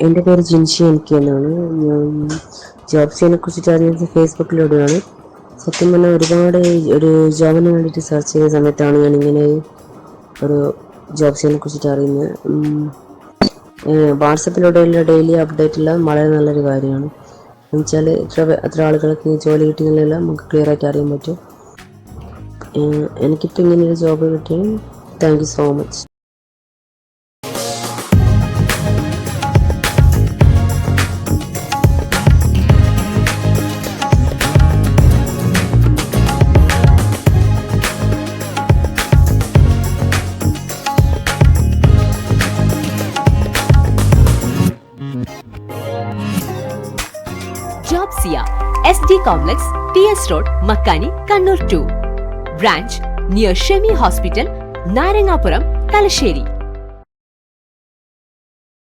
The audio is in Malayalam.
എൻ്റെ പേര് ജിൻഷി എനിക്ക് എന്നാണ്. ഞാൻ ജോബ്സിനെ കുറിച്ചിട്ട് അറിയുന്നത് ഫേസ്ബുക്കിലൂടെയാണ്. സത്യം പറഞ്ഞാൽ ഒരുപാട് ഒരു ജോബിന് വേണ്ടിയിട്ട് സെർച്ച് ചെയ്ത സമയത്താണ് ഞാനിങ്ങനെ ഒരു ജോബ്സിനെ കുറിച്ചിട്ട് അറിയുന്നത്. വാട്സപ്പിലൂടെയുള്ള ഡെയിലി അപ്ഡേറ്റുള്ള വളരെ നല്ലൊരു കാര്യമാണ്. എന്നുവെച്ചാൽ എത്ര ആളുകൾക്ക് ജോലി കിട്ടിയെന്നുള്ളതെല്ലാം നമുക്ക് ക്ലിയർ ആയിട്ട് അറിയാൻ പറ്റും. എനിക്കിപ്പോൾ ഇങ്ങനെയൊരു ജോബ് കിട്ടിയാൽ thank you so much. Jobsia, SD Complex, TS Road, Makkani, Kannur 2. Branch near Shemi Hospital, Narangapuram, Talasheri.